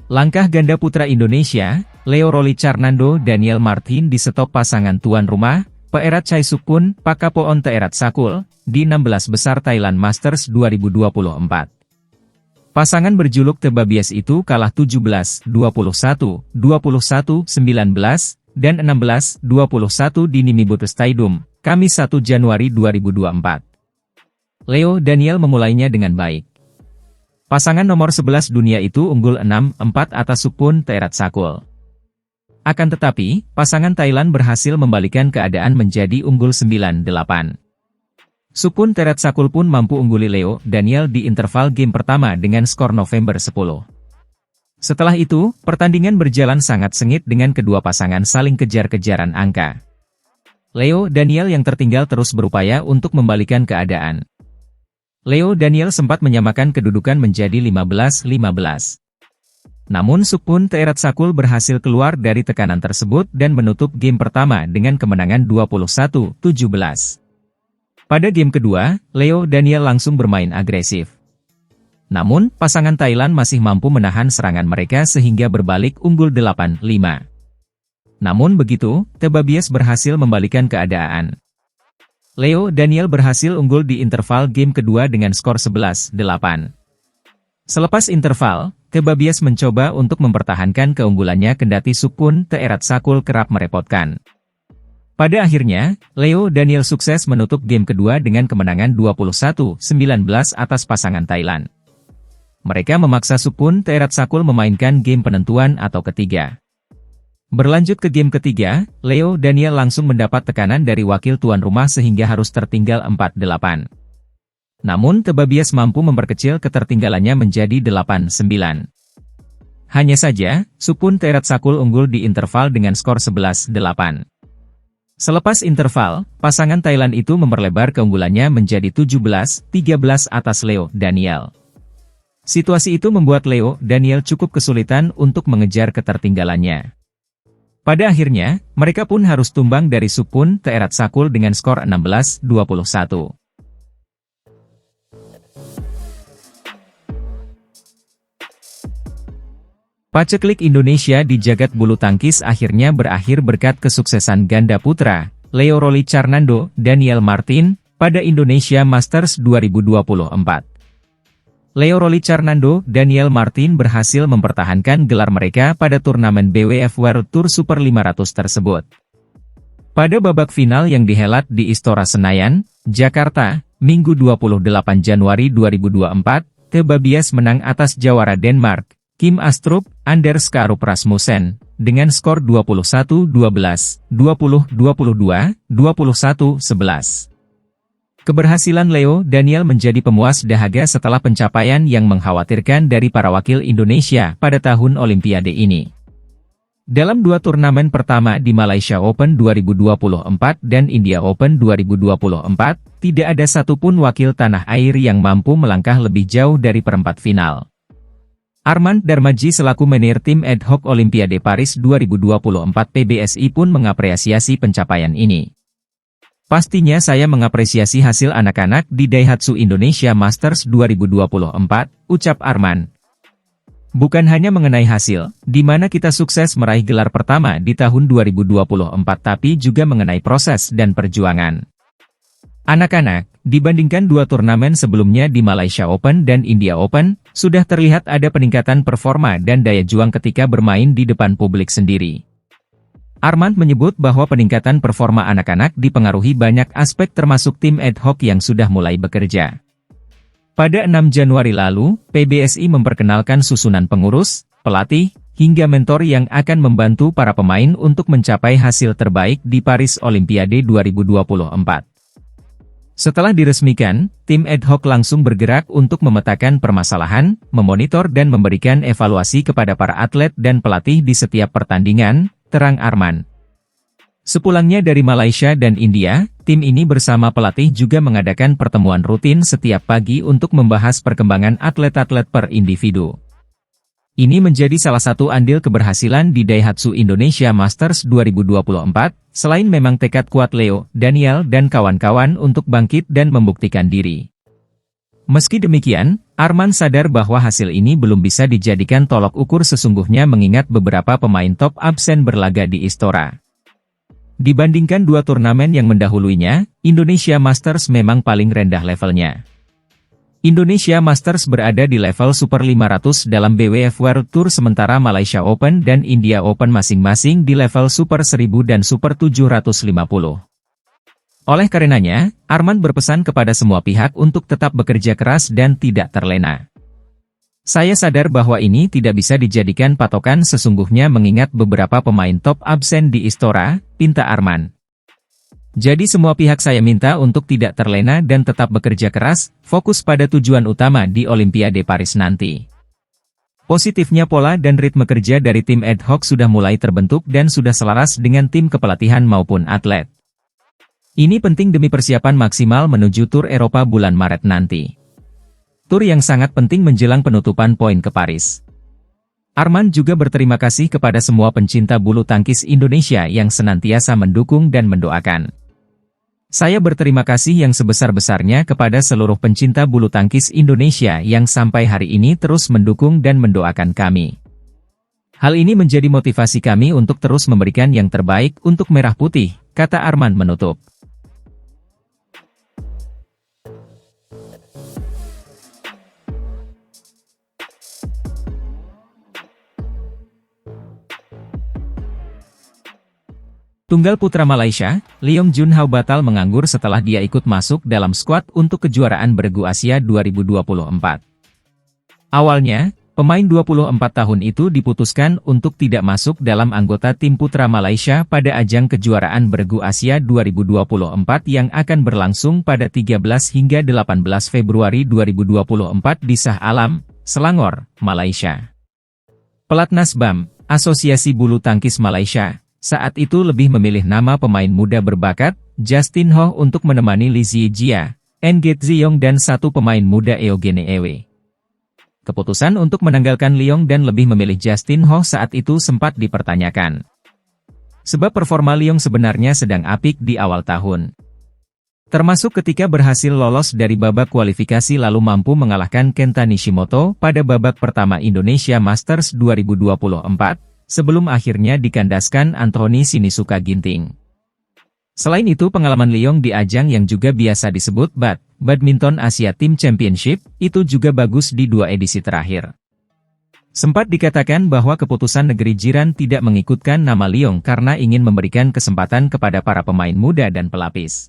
Langkah ganda putra Indonesia, Leo Rolicarnando Daniel Martin disetop pasangan tuan rumah, Peerat Chaisukun, Pakapoon Teerat Sakul, di 16 besar Thailand Masters 2024. Pasangan berjuluk Tebabias itu kalah 17, 21, 21, 19, dan 16, 21 di Nimibutus Taidum, Kamis 1 Januari 2024. Leo Daniel memulainya dengan baik. Pasangan nomor 11 dunia itu unggul 6-4 atas Sukun Teerat Sakul. Akan tetapi, pasangan Thailand berhasil membalikan keadaan menjadi unggul 9-8. Sukun Teerat Sakul pun mampu ungguli Leo Daniel di interval game pertama dengan skor November 10. Setelah itu, pertandingan berjalan sangat sengit dengan kedua pasangan saling kejar-kejaran angka. Leo Daniel yang tertinggal terus berupaya untuk membalikan keadaan. Leo Daniel sempat menyamakan kedudukan menjadi 15-15. Namun Sukun Teerat Sakul berhasil keluar dari tekanan tersebut dan menutup game pertama dengan kemenangan 21-17. Pada game kedua, Leo Daniel langsung bermain agresif. Namun, pasangan Thailand masih mampu menahan serangan mereka sehingga berbalik unggul 8-5. Namun begitu, Tebabias berhasil membalikan keadaan. Leo Daniel berhasil unggul di interval game kedua dengan skor 11-8. Selepas interval, Tebabias mencoba untuk mempertahankan keunggulannya kendati Sukun Teerat Sakul kerap merepotkan. Pada akhirnya, Leo Daniel sukses menutup game kedua dengan kemenangan 21-19 atas pasangan Thailand. Mereka memaksa Sukun Teerat Sakul memainkan game penentuan atau ketiga. Berlanjut ke game ketiga, Leo Daniel langsung mendapat tekanan dari wakil tuan rumah sehingga harus tertinggal 4-8. Namun Tebabias mampu memperkecil ketertinggalannya menjadi 8-9. Hanya saja, Sukun Teerat Sakul unggul di interval dengan skor 11-8. Selepas interval, pasangan Thailand itu memperlebar keunggulannya menjadi 17-13 atas Leo Daniel. Situasi itu membuat Leo Daniel cukup kesulitan untuk mengejar ketertinggalannya. Pada akhirnya, mereka pun harus tumbang dari Sukun Teerat Sakul dengan skor 16-21. Paceklik Indonesia di jagat bulu tangkis akhirnya berakhir berkat kesuksesan ganda putra, Leo Rolicarnando Daniel Martin, pada Indonesia Masters 2024. Leo Rolicarnando Daniel Martin berhasil mempertahankan gelar mereka pada turnamen BWF World Tour Super 500 tersebut. Pada babak final yang dihelat di Istora Senayan, Jakarta, Minggu 28 Januari 2024, Tebabias menang atas jawara Denmark, Kim Astrup Anderskarup Rasmussen, dengan skor 21-12, 20-22, 21-11. Keberhasilan Leo Daniel menjadi pemuas dahaga setelah pencapaian yang mengkhawatirkan dari para wakil Indonesia pada tahun Olimpiade ini. Dalam dua turnamen pertama di Malaysia Open 2024 dan India Open 2024, tidak ada satupun wakil tanah air yang mampu melangkah lebih jauh dari perempat final. Armand Darmaji selaku menir tim ad hoc Olimpiade Paris 2024 PBSI pun mengapresiasi pencapaian ini. Pastinya saya mengapresiasi hasil anak-anak di Daihatsu Indonesia Masters 2024, ucap Arman. Bukan hanya mengenai hasil, di mana kita sukses meraih gelar pertama di tahun 2024 tapi juga mengenai proses dan perjuangan. Anak-anak, dibandingkan dua turnamen sebelumnya di Malaysia Open dan India Open, sudah terlihat ada peningkatan performa dan daya juang ketika bermain di depan publik sendiri. Armand menyebut bahwa peningkatan performa anak-anak dipengaruhi banyak aspek termasuk tim ad hoc yang sudah mulai bekerja. Pada 6 Januari lalu, PBSI memperkenalkan susunan pengurus, pelatih, hingga mentor yang akan membantu para pemain untuk mencapai hasil terbaik di Paris Olimpiade 2024. Setelah diresmikan, tim ad hoc langsung bergerak untuk memetakan permasalahan, memonitor dan memberikan evaluasi kepada para atlet dan pelatih di setiap pertandingan, terang Arman. Sepulangnya dari Malaysia dan India, tim ini bersama pelatih juga mengadakan pertemuan rutin setiap pagi untuk membahas perkembangan atlet-atlet per individu. Ini menjadi salah satu andil keberhasilan di Daihatsu Indonesia Masters 2024, selain memang tekad kuat Leo, Daniel dan kawan-kawan untuk bangkit dan membuktikan diri. Meski demikian, Arman sadar bahwa hasil ini belum bisa dijadikan tolok ukur sesungguhnya mengingat beberapa pemain top absen berlaga di Istora. Dibandingkan dua turnamen yang mendahulunya, Indonesia Masters memang paling rendah levelnya. Indonesia Masters berada di level Super 500 dalam BWF World Tour sementara Malaysia Open dan India Open masing-masing di level Super 1000 dan Super 750. Oleh karenanya, Arman berpesan kepada semua pihak untuk tetap bekerja keras dan tidak terlena. Saya sadar bahwa ini tidak bisa dijadikan patokan sesungguhnya mengingat beberapa pemain top absen di Istora, pinta Arman. Jadi semua pihak saya minta untuk tidak terlena dan tetap bekerja keras, fokus pada tujuan utama di Olimpiade Paris nanti. Positifnya pola dan ritme kerja dari tim ad hoc sudah mulai terbentuk dan sudah selaras dengan tim kepelatihan maupun atlet. Ini penting demi persiapan maksimal menuju Tur Eropa bulan Maret nanti. Tur yang sangat penting menjelang penutupan poin ke Paris. Arman juga berterima kasih kepada semua pencinta bulu tangkis Indonesia yang senantiasa mendukung dan mendoakan. Saya berterima kasih yang sebesar-besarnya kepada seluruh pencinta bulu tangkis Indonesia yang sampai hari ini terus mendukung dan mendoakan kami. Hal ini menjadi motivasi kami untuk terus memberikan yang terbaik untuk Merah Putih, kata Arman menutup. Tunggal putra Malaysia, Leong Jun Hao batal menganggur setelah dia ikut masuk dalam skuad untuk kejuaraan bergu Asia 2024. Awalnya, pemain 24 tahun itu diputuskan untuk tidak masuk dalam anggota tim putra Malaysia pada ajang kejuaraan bergu Asia 2024 yang akan berlangsung pada 13 hingga 18 Februari 2024 di Shah Alam, Selangor, Malaysia. Pelatnas BAM, Asosiasi Bulu Tangkis Malaysia, saat itu lebih memilih nama pemain muda berbakat, Justin Ho untuk menemani Lee Zijia, Nget Ziong dan satu pemain muda Eugene Ewe. Keputusan untuk menanggalkan Leong dan lebih memilih Justin Ho saat itu sempat dipertanyakan. Sebab performa Leong sebenarnya sedang apik di awal tahun. Termasuk ketika berhasil lolos dari babak kualifikasi lalu mampu mengalahkan Kenta Nishimoto pada babak pertama Indonesia Masters 2024. Sebelum akhirnya dikandaskan Anthony Sinisuka Ginting. Selain itu pengalaman Leong di ajang yang juga biasa disebut Badminton Asia Team Championship, itu juga bagus di dua edisi terakhir. Sempat dikatakan bahwa keputusan negeri jiran tidak mengikutkan nama Leong karena ingin memberikan kesempatan kepada para pemain muda dan pelapis.